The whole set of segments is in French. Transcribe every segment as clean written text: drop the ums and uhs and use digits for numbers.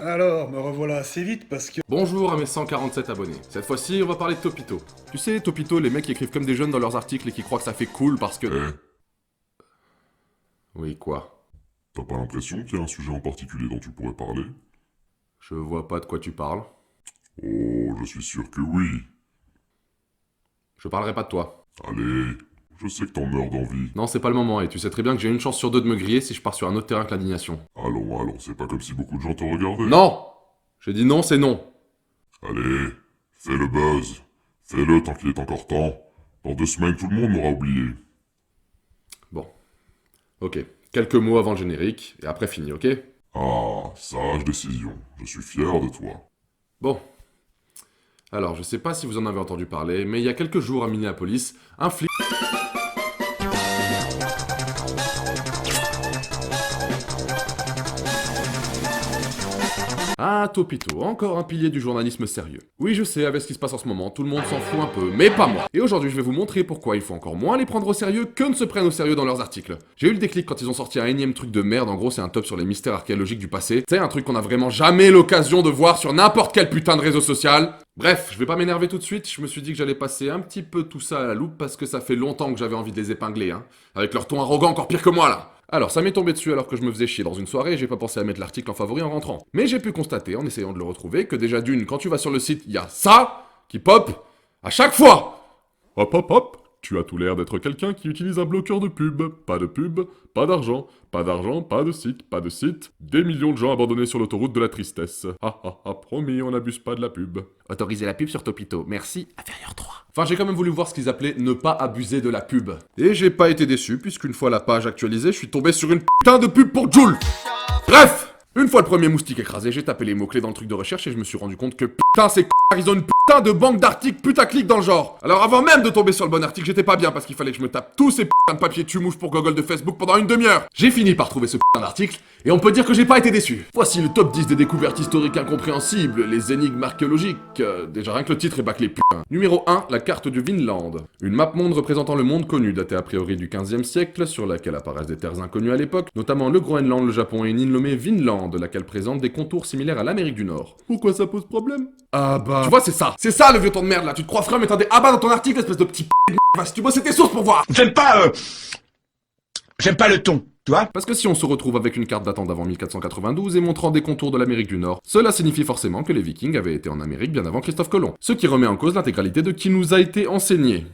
Alors, me revoilà assez vite parce que... Bonjour à mes 147 abonnés. Cette fois-ci, on va parler de Topito. Tu sais, Topito, les mecs qui écrivent comme des jeunes dans leurs articles et qui croient que ça fait cool parce que... Oui, quoi? T'as pas l'impression qu'il y a un sujet en particulier dont tu pourrais parler? Je vois pas de quoi tu parles. Oh, je suis sûr que oui. Je parlerai pas de toi. Allez, je sais que t'en meurs d'envie. Non, c'est pas le moment, et tu sais très bien que j'ai une chance sur deux de me griller si je pars sur un autre terrain que l'indignation. Allons, c'est pas comme si beaucoup de gens te regardaient. Non! J'ai dit non, c'est non. Allez, fais le buzz. Fais-le tant qu'il est encore temps. Dans 2 semaines, tout le monde m'aura oublié. Bon. Ok. Quelques mots avant le générique, et après fini, ok? Ah, sage décision. Je suis fier de toi. Bon. Alors, je sais pas si vous en avez entendu parler, mais il y a quelques jours à Minneapolis, un flic... Ah, Topito, encore un pilier du journalisme sérieux. Oui, je sais, avec ce qui se passe en ce moment, tout le monde s'en fout un peu, mais pas moi. Et aujourd'hui, je vais vous montrer pourquoi il faut encore moins les prendre au sérieux que ne se prennent au sérieux dans leurs articles. J'ai eu le déclic quand ils ont sorti un énième truc de merde, en gros c'est un top sur les mystères archéologiques du passé. C'est un truc qu'on a vraiment jamais l'occasion de voir sur n'importe quel putain de réseau social. Bref, je vais pas m'énerver tout de suite, je me suis dit que j'allais passer un petit peu tout ça à la loupe parce que ça fait longtemps que j'avais envie de les épingler, hein. Avec leur ton arrogant encore pire que moi là. Alors, ça m'est tombé dessus alors que je me faisais chier dans une soirée et j'ai pas pensé à mettre l'article en favori en rentrant. Mais j'ai pu constater, en essayant de le retrouver, que déjà d'une, quand tu vas sur le site, il y a ça qui pop à chaque fois. Hop hop hop, tu as tout l'air d'être quelqu'un qui utilise un bloqueur de pub. Pas de pub, pas d'argent, pas d'argent, pas de site, pas de site. Des millions de gens abandonnés sur l'autoroute de la tristesse. Ah ah ah, promis, on n'abuse pas de la pub. Autoriser la pub sur Topito, merci, inférieur 3. Enfin, j'ai quand même voulu voir ce qu'ils appelaient ne pas abuser de la pub. Et j'ai pas été déçu, puisqu'une fois la page actualisée, je suis tombé sur une putain de pub pour Joule. Bref! Une fois le premier moustique écrasé, j'ai tapé les mots-clés dans le truc de recherche et je me suis rendu compte que putain ces ils ont une putain de banque d'articles putaclic dans le genre. Alors avant même de tomber sur le bon article, j'étais pas bien parce qu'il fallait que je me tape tous ces putains de papiers tu-mouches pour Google de Facebook pendant une demi-heure. J'ai fini par trouver ce putain d'article et on peut dire que j'ai pas été déçu. Voici le top 10 des découvertes historiques incompréhensibles, les énigmes archéologiques. Déjà rien que le titre est bâclé putain. Numéro 1, la carte du Vinland. Une map monde représentant le monde connu, datée a priori du 15e siècle, sur laquelle apparaissent des terres inconnues à l'époque, notamment le Groenland, le Japon et une île nommée Vinland, laquelle présente des contours similaires à l'Amérique du Nord. Pourquoi ça pose problème? Ah bah... Tu vois, c'est ça le vieux ton de merde là, tu te crois frère mais t'as des abats dans ton article, espèce de petit p***, va si tu bosses tes sources pour voir. J'aime pas le ton, tu vois. Parce que si on se retrouve avec une carte datant d'avant 1492 et montrant des contours de l'Amérique du Nord, cela signifie forcément que les Vikings avaient été en Amérique bien avant Christophe Colomb, ce qui remet en cause l'intégralité de qui nous a été enseigné.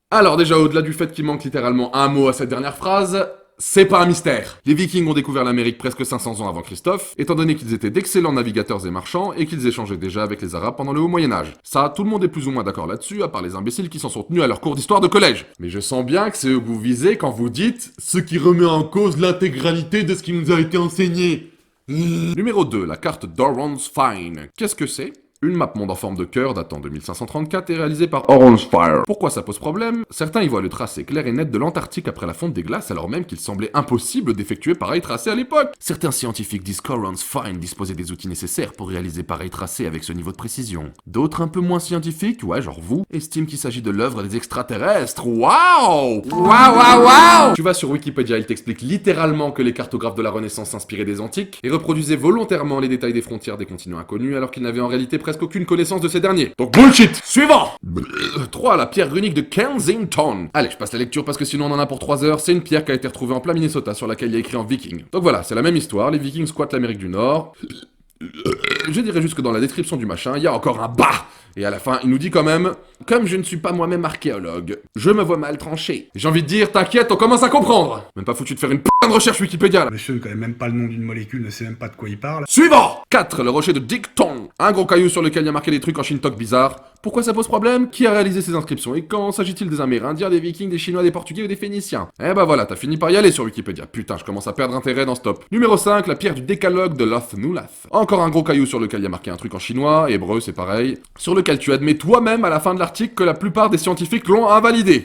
Alors déjà, au-delà du fait qu'il manque littéralement un mot à cette dernière phrase, c'est pas un mystère. Les Vikings ont découvert l'Amérique presque 500 ans avant Christophe, étant donné qu'ils étaient d'excellents navigateurs et marchands et qu'ils échangeaient déjà avec les Arabes pendant le Haut Moyen-Âge. Ça, tout le monde est plus ou moins d'accord là-dessus, à part les imbéciles qui s'en sont tenus à leur cours d'histoire de collège. Mais je sens bien que c'est eux que vous visez quand vous dites « ce qui remet en cause l'intégralité de ce qui nous a été enseigné ». Numéro 2, la carte d'Oron's Fine. Qu'est-ce que c'est ? Une map monde en forme de cœur datant de 1534 et réalisée par Oron's Fire. Pourquoi ça pose problème? Certains y voient le tracé clair et net de l'Antarctique après la fonte des glaces alors même qu'il semblait impossible d'effectuer pareil tracé à l'époque. Certains scientifiques disent qu'Oron's Fine disposait des outils nécessaires pour réaliser pareil tracé avec ce niveau de précision. D'autres un peu moins scientifiques, ouais genre vous, estiment qu'il s'agit de l'œuvre des extraterrestres. Waouh! Waouh! Tu vas sur Wikipédia, il t'explique littéralement que les cartographes de la Renaissance s'inspiraient des antiques et reproduisaient volontairement les détails des frontières des continents inconnus alors qu'ils n'avaient en réalité presque aucune connaissance de ces derniers. Donc bullshit! Suivant! 3. La pierre runique de Kensington. Allez, je passe la lecture parce que sinon on en a pour 3 heures. C'est une pierre qui a été retrouvée en plein Minnesota sur laquelle il y a écrit en viking. Donc voilà, c'est la même histoire, les vikings squattent l'Amérique du Nord. Je dirais juste que dans la description du machin, il y a encore un bas. Et à la fin, il nous dit quand même « Comme je ne suis pas moi-même archéologue, je me vois mal tranché. » J'ai envie de dire « T'inquiète, on commence à comprendre !» Même pas foutu de faire une putain de recherche Wikipédia là. Monsieur ne connaît même pas le nom d'une molécule, ne sait même pas de quoi il parle. Suivant! 4. Le rocher de Dicton. Un gros caillou sur lequel il y a marqué des trucs en shintok bizarres. Pourquoi ça pose problème? Qui a réalisé ces inscriptions? Et quand s'agit-il des Amérindiens, des Vikings, des Chinois, des Portugais ou des Phéniciens? Eh bah voilà, t'as fini par y aller sur Wikipédia. Putain, je commence à perdre intérêt dans ce top. Numéro 5, la pierre du décalogue de Loth Nulath. Encore un gros caillou sur lequel il y a marqué un truc en chinois, hébreu c'est pareil, sur lequel tu admets toi-même à la fin de l'article que la plupart des scientifiques l'ont invalidé.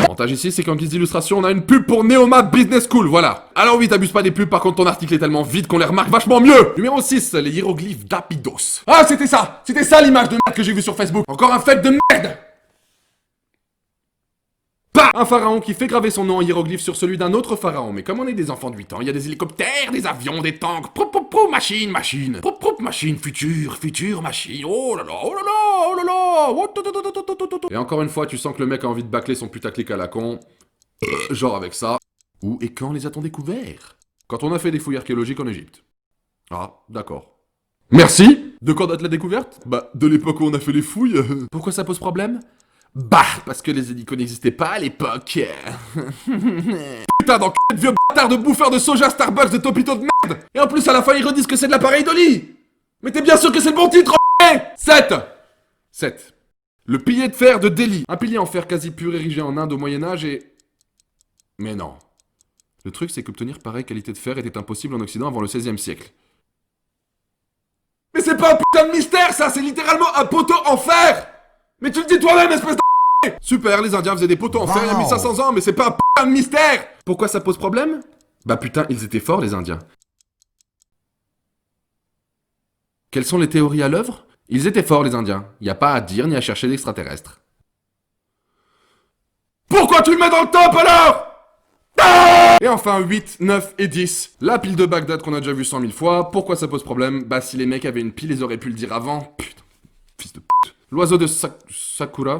L'avantage ici, c'est qu'en guise d'illustration, on a une pub pour Neoma Business School, voilà. Alors oui, t'abuses pas des pubs, par contre ton article est tellement vide qu'on les remarque vachement mieux. Numéro 6, les hiéroglyphes d'Abydos. Ah, c'était ça l'image de merde que j'ai vue sur Facebook. Encore un fait de merde. Bah, un pharaon qui fait graver son nom en hiéroglyphe sur celui d'un autre pharaon. Mais comme on est des enfants de 8 ans, il y a des hélicoptères, des avions, des tanks. Machine, machine. Machine, futur, machine. Oh là là, oh là là, oh là là. Et encore une fois, tu sens que le mec a envie de bâcler son putaclic à la con. Genre avec ça. Où et quand les a-t-on découverts? Quand on a fait des fouilles archéologiques en Égypte. Ah, d'accord. Merci. De quand date la découverte? Bah, de l'époque où on a fait les fouilles. Pourquoi ça pose problème? Bah, parce que les hélicos n'existaient pas à l'époque. Putain d'enculé de vieux bâtard de bouffeur de soja Starbucks de Topito de merde. Et en plus à la fin ils redisent que c'est de l'appareil d'Oli. Mais t'es bien sûr que c'est le bon titre, enculé. 7. Le pilier de fer de Delhi. Un pilier en fer quasi pur érigé en Inde au Moyen-Âge et... Mais non. Le truc c'est qu'obtenir pareille qualité de fer était impossible en Occident avant le XVIe siècle. Mais c'est pas un putain de mystère ça, c'est littéralement un poteau en fer. Mais tu le dis toi-même, espèce de... Super, les Indiens faisaient des poteaux en fer il y a 1500 ans, mais c'est pas un putain de mystère. Pourquoi ça pose problème? Bah putain, ils étaient forts les Indiens. Quelles sont les théories à l'œuvre? Ils étaient forts les Indiens. Y a pas à dire ni à chercher d'extraterrestres. Pourquoi tu le mets dans le top alors? Et enfin 8, 9 et 10. La pile de Bagdad qu'on a déjà vu 100 000 fois. Pourquoi ça pose problème? Bah si les mecs avaient une pile, ils auraient pu le dire avant. Putain, fils de pute. L'oiseau de Sakura.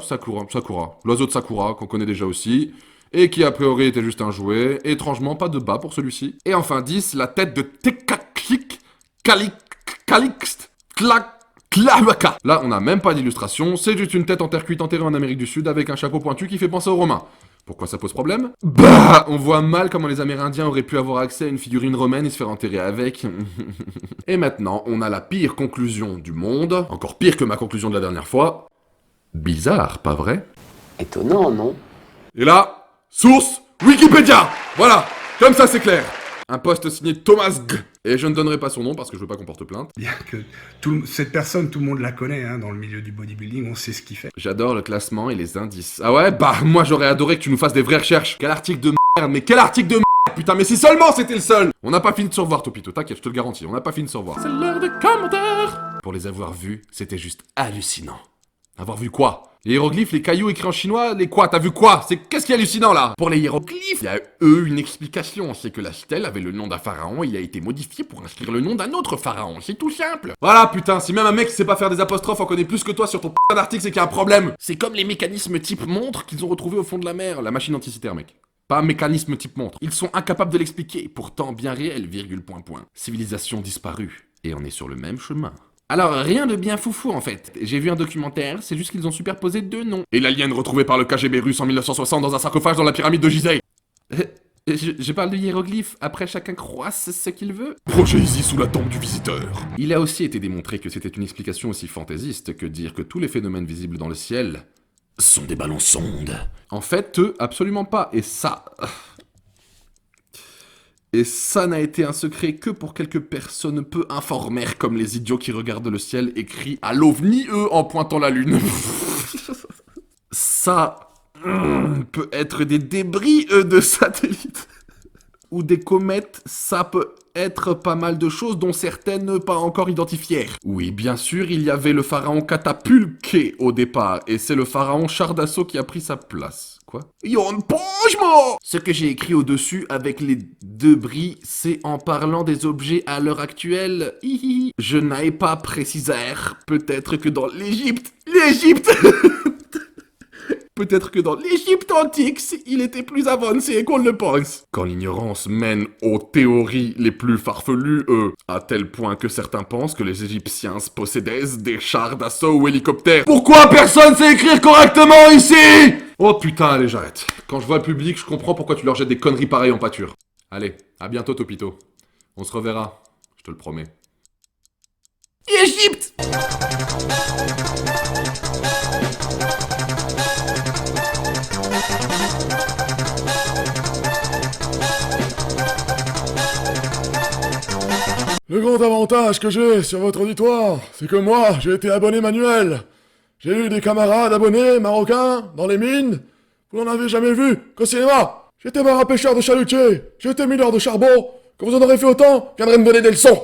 L'oiseau de Sakura, qu'on connaît déjà aussi. Et qui a priori était juste un jouet. Étrangement, pas de bas pour celui-ci. Et enfin 10, la tête de Tekaklik Calixte Tlahuaca. Là, on n'a même pas d'illustration, c'est juste une tête en terre cuite enterrée en Amérique du Sud avec un chapeau pointu qui fait penser aux Romains. Pourquoi ça pose problème? Bah, on voit mal comment les Amérindiens auraient pu avoir accès à une figurine romaine et se faire enterrer avec. Et maintenant, on a la pire conclusion du monde, encore pire que ma conclusion de la dernière fois. Bizarre, pas vrai? Étonnant, non? Et là, source, Wikipédia. Voilà, comme ça c'est clair. Un post signé Thomas G. Et je ne donnerai pas son nom parce que je veux pas qu'on porte plainte. Bien que cette personne, tout le monde la connaît, hein, dans le milieu du bodybuilding, on sait ce qu'il fait. J'adore le classement et les indices. Ah ouais? Bah, moi j'aurais adoré que tu nous fasses des vraies recherches. Quel article de merde, mais quel article de merde, putain, mais si seulement c'était le seul! On n'a pas fini de se revoir, Topito, t'inquiète, je te le garantis, on n'a pas fini de se revoir. C'est l'heure des commentaires! Pour les avoir vus, c'était juste hallucinant. Avoir vu quoi? Les hiéroglyphes, les cailloux écrits en chinois, les quoi? T'as vu quoi? Qu'est-ce qui est hallucinant là? Pour les hiéroglyphes, il y a une explication, c'est que la stèle avait le nom d'un pharaon et il a été modifié pour inscrire le nom d'un autre pharaon, c'est tout simple. Voilà putain, si même un mec qui sait pas faire des apostrophes en connaît plus que toi sur ton putain d'article, c'est qu'il y a un problème. C'est comme les mécanismes type montre qu'ils ont retrouvés au fond de la mer, la machine anticitaire mec. Pas un mécanisme type montre. Ils sont incapables de l'expliquer, pourtant bien réel, virgule point point. Civilisation disparue, et on est sur le même chemin. Alors, rien de bien foufou en fait. J'ai vu un documentaire, c'est juste qu'ils ont superposé deux noms. Et l'alien retrouvé par le KGB russe en 1960 dans un sarcophage dans la pyramide de Gizeh. Je parle de hiéroglyphes, après chacun croit ce qu'il veut. Projet Easy sous la tombe du visiteur. Il a aussi été démontré que c'était une explication aussi fantaisiste que dire que tous les phénomènes visibles dans le ciel sont des ballons sondes. En fait, absolument pas. Et ça n'a été un secret que pour quelques personnes peu informées comme les idiots qui regardent le ciel et crient à l'OVNI, eux, en pointant la lune. Ça peut être des débris, de satellites. Ou des comètes, ça peut être pas mal de choses dont certaines pas encore identifiées. Oui, bien sûr, il y avait le pharaon Catapulque au départ, et c'est le pharaon char d'assaut qui a pris sa place. Quoi? Yon Pojmo! Ce que j'ai écrit au-dessus avec les débris, c'est en parlant des objets à l'heure actuelle. Hihi. Je n'avais pas précisé. Peut-être que dans l'Égypte... Peut-être que dans l'Égypte antique, il était plus avancé qu'on le pense. Quand l'ignorance mène aux théories les plus farfelues, à tel point que certains pensent que les Égyptiens possédaient des chars d'assaut ou hélicoptères. Pourquoi personne sait écrire correctement ici? Oh putain, allez, j'arrête. Quand je vois le public, je comprends pourquoi tu leur jettes des conneries pareilles en pâture. Allez, à bientôt, Topito. On se reverra, je te le promets. Égypte! Le grand avantage que j'ai sur votre auditoire, c'est que moi, j'ai été abonné manuel. J'ai eu des camarades abonnés marocains dans les mines. Vous n'en avez jamais vu qu'au cinéma. J'étais marin pêcheur de chalutier. J'étais mineur de charbon. Quand vous en aurez fait autant, viendrez me donner des leçons.